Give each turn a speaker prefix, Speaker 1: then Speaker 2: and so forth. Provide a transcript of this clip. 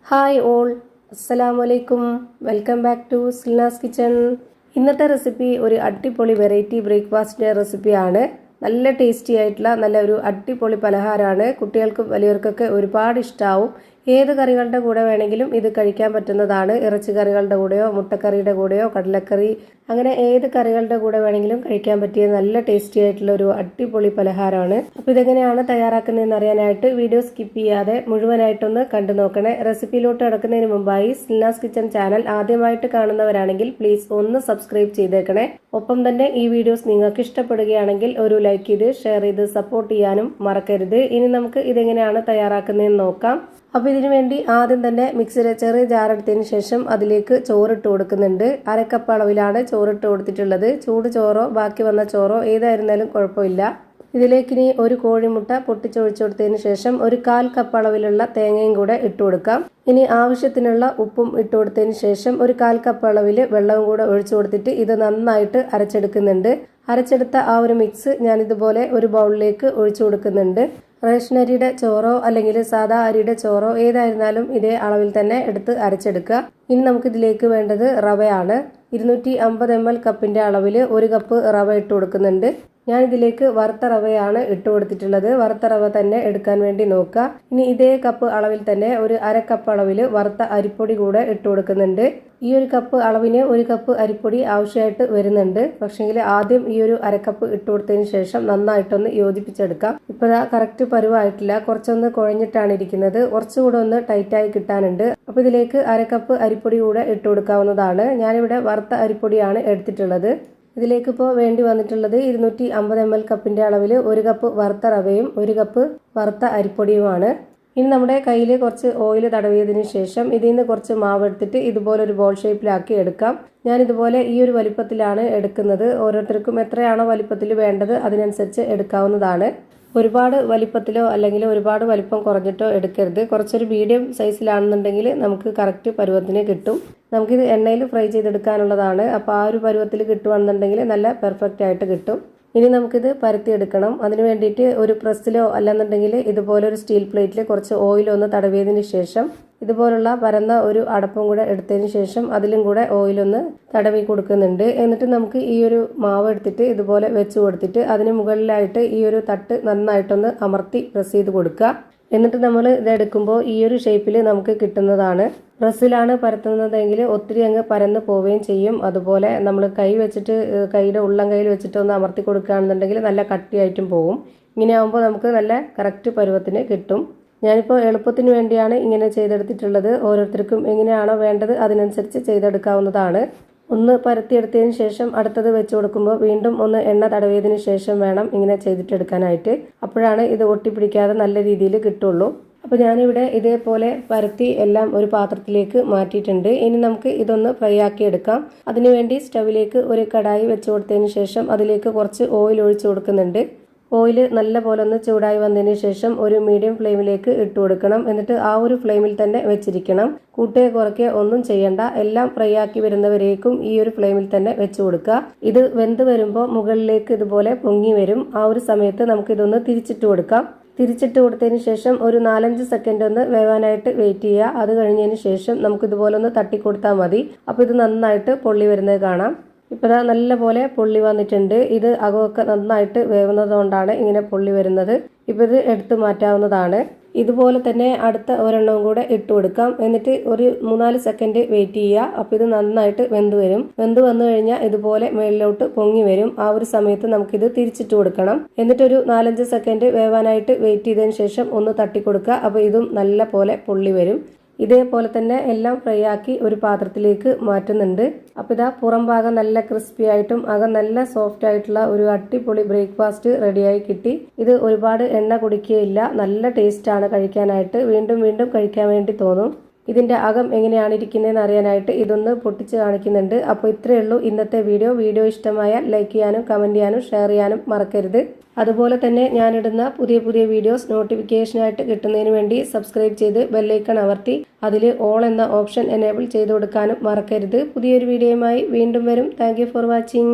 Speaker 1: Hi all, അസ്സലാമു അലൈക്കും. Welcome back to Silnas kitchen. ഇന്നത്തെ റെസിപ്പി ഒരു അടിപൊളി വെറൈറ്റി ബ്രേക്ക്ഫാസ്റ്റിൻ്റെ റെസിപ്പിയാണ്. നല്ല ടേസ്റ്റി ആയിട്ടുള്ള നല്ല ഒരു അടിപൊളി പലഹാരമാണ്. കുട്ടികൾക്കും വലിയവർക്കൊക്കെ ഒരുപാട് ഇഷ്ടമാവും. ഏത് കറികളുടെ കൂടെ വേണമെങ്കിലും ഇത് കഴിക്കാൻ പറ്റുന്നതാണ്. ഇറച്ചി കറികളുടെ കൂടെയോ മുട്ടക്കറിയുടെ കൂടെയോ കടലക്കറി അങ്ങനെ ഏത് കറികളുടെ കൂടെ വേണമെങ്കിലും കഴിക്കാൻ പറ്റിയ നല്ല ടേസ്റ്റി ആയിട്ടുള്ള ഒരു അടിപൊളി പലഹാരമാണ്. അപ്പോൾ ഇതെങ്ങനെയാണ് തയ്യാറാക്കുന്നതെന്ന് അറിയാനായിട്ട് വീഡിയോ സ്കിപ്പ് ചെയ്യാതെ മുഴുവനായിട്ടൊന്ന് കണ്ടു നോക്കണേ. റെസിപ്പിയിലോട്ട് കിടക്കുന്നതിന് മുമ്പായി സിൽനാസ് കിച്ചൺ ചാനൽ ആദ്യമായിട്ട് കാണുന്നവരാണെങ്കിൽ പ്ലീസ് ഒന്ന് സബ്സ്ക്രൈബ് ചെയ്തേക്കണേ. ഒപ്പം തന്നെ ഈ വീഡിയോസ് നിങ്ങൾക്ക് ഇഷ്ടപ്പെടുകയാണെങ്കിൽ ഒരു ലൈക്ക് ചെയ്ത് ഷെയർ ചെയ്ത് സപ്പോർട്ട് ചെയ്യാനും മറക്കരുത്. ഇനി നമുക്ക് ഇതെങ്ങനെയാണ് തയ്യാറാക്കുന്നതെന്ന് നോക്കാം. അപ്പോൾ ഇതിനു വേണ്ടി ആദ്യം തന്നെ മിക്സിയുടെ ചെറിയ ജാറെടുത്തതിന് ശേഷം അതിലേക്ക് ചോറിട്ട് കൊടുക്കുന്നുണ്ട്. അരക്കപ്പ് അളവിലാണ് ചോറിട്ട് കൊടുത്തിട്ടുള്ളത്. ചൂട് ചോറോ ബാക്കി വന്ന ചോറോ ഏതായിരുന്നാലും കുഴപ്പമില്ല. ഇതിലേക്ക് ഇനി ഒരു കോഴിമുട്ട പൊട്ടിച്ചൊഴിച്ചു കൊടുത്തതിന് ശേഷം ഒരു 1/4 കപ്പ് അളവിലുള്ള തേങ്ങയും കൂടെ ഇട്ട് കൊടുക്കാം. ഇനി ആവശ്യത്തിനുള്ള ഉപ്പും ഇട്ട് കൊടുത്തതിന് ശേഷം ഒരു 1/4 കപ്പ് അളവിൽ വെള്ളവും കൂടെ ഒഴിച്ചു കൊടുത്തിട്ട് ഇത് നന്നായിട്ട് അരച്ചെടുക്കുന്നുണ്ട്. അരച്ചെടുത്ത ആ ഒരു മിക്സ് ഞാൻ ഇതുപോലെ ഒരു ബൗളിലേക്ക് ഒഴിച്ചു കൊടുക്കുന്നുണ്ട്. റേഷൻ അരിയുടെ ചോറോ അല്ലെങ്കിൽ സാധാ അരിയുടെ ചോറോ ഏതായിരുന്നാലും ഇതേ അളവിൽ തന്നെ എടുത്ത് അരച്ചെടുക്കുക. ഇനി നമുക്കിതിലേക്ക് വേണ്ടത് റവയാണ്. 250 ml കപ്പിന്റെ അളവിൽ 1 കപ്പ് റവ ഇട്ട് കൊടുക്കുന്നുണ്ട്. ഞാൻ ഇതിലേക്ക് വറുത്ത റവയാണ് ഇട്ട് കൊടുത്തിട്ടുള്ളത്. വറുത്ത റവ തന്നെ എടുക്കാൻ വേണ്ടി നോക്കുക. ഇനി ഇതേ കപ്പ് അളവിൽ തന്നെ ഒരു 1/2 കപ്പ് അളവിൽ വറുത്ത അരിപ്പൊടി കൂടെ ഇട്ട് കൊടുക്കുന്നുണ്ട്. ഈ ഒരു കപ്പ് അളവിന് 1 കപ്പ് അരിപ്പൊടി ആവശ്യമായിട്ട് വരുന്നുണ്ട്. പക്ഷെങ്കിൽ ആദ്യം ഈ ഒരു 1/2 കപ്പ് ഇട്ട് കൊടുത്തതിന് ശേഷം നന്നായിട്ടൊന്ന് യോജിപ്പിച്ചെടുക്കാം. ഇപ്പോൾ കറക്റ്റ് പരുവായിട്ടില്ല, കുറച്ചൊന്ന് കുഴഞ്ഞിട്ടാണ് ഇരിക്കുന്നത്. കുറച്ചുകൂടെ ഒന്ന് ടൈറ്റായി കിട്ടാനുണ്ട്. അപ്പോൾ ഇതിലേക്ക് 1/2 കപ്പ് അരിപ്പൊടി കൂടെ ഇട്ട് കൊടുക്കാവുന്നതാണ്. ഞാനിവിടെ വറുത്ത അരിപ്പൊടിയാണ് എടുത്തിട്ടുള്ളത്. ഇതിലേക്ക് ഇപ്പോൾ വേണ്ടി വന്നിട്ടുള്ളത് 250 ml കപ്പിന്റെ അളവിൽ 1 കപ്പ് വറുത്ത റവയും 1 കപ്പ് വറുത്ത അരിപ്പൊടിയുമാണ്. ഇനി നമ്മുടെ കയ്യിൽ കുറച്ച് ഓയിൽ തടവിയതിന് ശേഷം ഇതിൽ നിന്ന് കുറച്ച് മാവ് എടുത്തിട്ട് ഇതുപോലെ ഒരു ബോൾ ഷേപ്പിലാക്കി എടുക്കാം. ഞാൻ ഇതുപോലെ ഈ ഒരു വലിപ്പത്തിലാണ് എടുക്കുന്നത്. ഓരോരുത്തർക്കും എത്രയാണോ വലിപ്പത്തിൽ വേണ്ടത് അതിനനുസരിച്ച് എടുക്കാവുന്നതാണ്. ഒരുപാട് വലിപ്പത്തിലോ അല്ലെങ്കിൽ ഒരുപാട് വലിപ്പം കുറഞ്ഞിട്ടോ എടുക്കരുത്. കുറച്ചൊരു മീഡിയം സൈസിലാണെന്നുണ്ടെങ്കിൽ നമുക്ക് കറക്റ്റ് പരുവത്തിന് കിട്ടും. നമുക്കിത് എണ്ണയിൽ ഫ്രൈ ചെയ്തെടുക്കാനുള്ളതാണ്. അപ്പോൾ ആ ഒരു പരുവത്തിൽ കിട്ടുകയാണെന്നുണ്ടെങ്കിൽ നല്ല പെർഫെക്റ്റ് ആയിട്ട് കിട്ടും. ഇനി നമുക്കിത് പരത്തിയെടുക്കണം. അതിന് വേണ്ടിയിട്ട് ഒരു പ്രസ്സിലോ അല്ലെന്നുണ്ടെങ്കിൽ ഇതുപോലെ ഒരു സ്റ്റീൽ പ്ലേറ്റിൽ കുറച്ച് ഓയിലൊന്ന് തടവിയതിന് ശേഷം ഇതുപോലുള്ള പരന്ന ഒരു അടപ്പും കൂടെ എടുത്തതിന് ശേഷം അതിലും കൂടെ ഓയിലൊന്ന് തടവി കൊടുക്കുന്നുണ്ട്. എന്നിട്ട് നമുക്ക് ഈ ഒരു മാവ് എടുത്തിട്ട് ഇതുപോലെ വെച്ച് കൊടുത്തിട്ട് അതിന് മുകളിലായിട്ട് ഈ ഒരു തട്ട് നന്നായിട്ടൊന്ന് അമർത്തി പ്രസ് ചെയ്ത് കൊടുക്കുക. എന്നിട്ട് നമ്മൾ ഇതെടുക്കുമ്പോൾ ഈ ഒരു ഷേപ്പിൽ നമുക്ക് കിട്ടുന്നതാണ്. പ്രസ്സിലാണ് പരത്തുന്നതെങ്കിൽ ഒത്തിരി അങ്ങ് പരന്ന് പോവുകയും ചെയ്യും. അതുപോലെ നമ്മൾ കൈ വെച്ചിട്ട് കൈയുടെ ഉള്ളം കയ്യിൽ വെച്ചിട്ട് ഒന്ന് അമർത്തി കൊടുക്കുകയാണെന്നുണ്ടെങ്കിൽ നല്ല കട്ടിയായിട്ടും പോവും. ഇങ്ങനെ ആകുമ്പോൾ നമുക്ക് നല്ല കറക്റ്റ് പരുവത്തിന് കിട്ടും. ഞാനിപ്പോൾ എളുപ്പത്തിന് വേണ്ടിയാണ് ഇങ്ങനെ ചെയ്തെടുത്തിട്ടുള്ളത്. ഓരോരുത്തർക്കും എങ്ങനെയാണോ വേണ്ടത് അതിനനുസരിച്ച് ചെയ്തെടുക്കാവുന്നതാണ്. ഒന്ന് പരത്തിയെടുത്തതിന് ശേഷം അടുത്തത് വെച്ച് കൊടുക്കുമ്പോൾ വീണ്ടും ഒന്ന് എണ്ണ തടവിയതിന് ശേഷം വേണം ഇങ്ങനെ ചെയ്തിട്ടെടുക്കാനായിട്ട്. അപ്പോഴാണ് ഇത് ഒട്ടിപ്പിടിക്കാതെ നല്ല രീതിയിൽ കിട്ടുള്ളൂ. അപ്പോൾ ഞാനിവിടെ ഇതേപോലെ പരത്തി എല്ലാം ഒരു പാത്രത്തിലേക്ക് മാറ്റിയിട്ടുണ്ട്. ഇനി നമുക്ക് ഇതൊന്ന് ഫ്രൈ ആക്കി എടുക്കാം. അതിനുവേണ്ടി സ്റ്റവിലേക്ക് ഒരു കടായി വെച്ച് കൊടുത്തതിന് ശേഷം അതിലേക്ക് കുറച്ച് ഓയിൽ ഒഴിച്ച് കൊടുക്കുന്നുണ്ട്. ഓയിൽ നല്ല പോലെ ഒന്ന് ചൂടായി വന്നതിന് ശേഷം ഒരു മീഡിയം ഫ്ലെയിമിലേക്ക് ഇട്ട് കൊടുക്കണം. എന്നിട്ട് ആ ഒരു ഫ്ലെയിമിൽ തന്നെ വെച്ചിരിക്കണം. കൂട്ടുകയോ കുറയ്ക്കുകയോ ഒന്നും ചെയ്യണ്ട. എല്ലാം ഫ്രൈ ആക്കി വരുന്നവരേക്കും ഈ ഒരു ഫ്ലെയിമിൽ തന്നെ വെച്ച് കൊടുക്കുക. ഇത് വെന്ത് വരുമ്പോൾ മുകളിലേക്ക് ഇതുപോലെ പൊങ്ങി വരും. ആ ഒരു സമയത്ത് നമുക്കിതൊന്ന് തിരിച്ചിട്ട് കൊടുക്കാം. തിരിച്ചിട്ട് കൊടുത്തതിന് ശേഷം ഒരു 4-5 സെക്കൻഡ് ഒന്ന് വേവാനായിട്ട് വെയിറ്റ് ചെയ്യുക. അത് കഴിഞ്ഞതിന് ശേഷം നമുക്കിതുപോലെ ഒന്ന് തട്ടിക്കൊടുത്താൽ മതി. അപ്പോൾ ഇത് നന്നായിട്ട് പൊള്ളി വരുന്നത് കാണാം. ഇപ്പോൾ നല്ല പോലെ പൊള്ളി വന്നിട്ടുണ്ട്. ഇത് അകമൊക്കെ നന്നായിട്ട് വേവുന്നത് കൊണ്ടാണ് ഇങ്ങനെ പൊള്ളി വരുന്നത്. ഇപ്പോൾ ഇത് എടുത്തു മാറ്റാവുന്നതാണ്. ഇതുപോലെ തന്നെ അടുത്ത ഒരെണ്ണവും കൂടെ ഇട്ട് കൊടുക്കാം. എന്നിട്ട് ഒരു 3-4 സെക്കൻഡ് വെയിറ്റ് ചെയ്യുക. അപ്പോൾ ഇത് നന്നായിട്ട് വെന്ത് വരും. വെന്ത് വന്നു കഴിഞ്ഞാൽ ഇതുപോലെ മേളിലോട്ട് പൊങ്ങി വരും. ആ ഒരു സമയത്ത് നമുക്കിത് തിരിച്ചിട്ട് കൊടുക്കണം. എന്നിട്ടൊരു 4-5 സെക്കൻഡ് വേവാനായിട്ട് വെയിറ്റ് ചെയ്തതിന് ശേഷം ഒന്ന് തട്ടി കൊടുക്കുക. അപ്പോൾ ഇതും നല്ല പോലെ പൊള്ളി വരും. ഇതേപോലെ തന്നെ എല്ലാം ഫ്രൈ ആക്കി ഒരു പാത്രത്തിലേക്ക് മാറ്റുന്നുണ്ട്. അപ്പോൾ ഇതാ പുറം ഭാഗം നല്ല ക്രിസ്പി ആയിട്ടും അകം നല്ല സോഫ്റ്റ് ആയിട്ടുള്ള ഒരു അടിപൊളി ബ്രേക്ക്ഫാസ്റ്റ് റെഡിയായി കിട്ടി. ഇത് ഒരുപാട് എണ്ണ കുടിക്കുകയില്ല. നല്ല ടേസ്റ്റാണ് കഴിക്കാനായിട്ട്. വീണ്ടും വീണ്ടും കഴിക്കാൻ വേണ്ടി തോന്നും. ഇതിൻ്റെ അകം എങ്ങനെയാണ് ഇരിക്കുന്നതെന്ന് അറിയാനായിട്ട് ഇതൊന്ന് പൊട്ടിച്ച് കാണിക്കുന്നുണ്ട്. അപ്പോൾ ഇത്രയേ ഉള്ളൂ ഇന്നത്തെ വീഡിയോ ഇഷ്ടമായാൽ ലൈക്ക് ചെയ്യാനും കമൻറ്റ് ചെയ്യാനും ഷെയർ ചെയ്യാനും മറക്കരുത്. അതുപോലെ തന്നെ ഞാനിടുന്ന പുതിയ വീഡിയോസ് നോട്ടിഫിക്കേഷനായിട്ട് കിട്ടുന്നതിന് വേണ്ടി സബ്സ്ക്രൈബ് ചെയ്ത് ബെല്ലൈക്കൺ അമർത്തി അതിൽ ഓൾ എന്ന ഓപ്ഷൻ എനേബിൾ ചെയ്ത് കൊടുക്കാനും മറക്കരുത്. പുതിയൊരു വീഡിയോയുമായി വീണ്ടും വരും. Thank you for watching.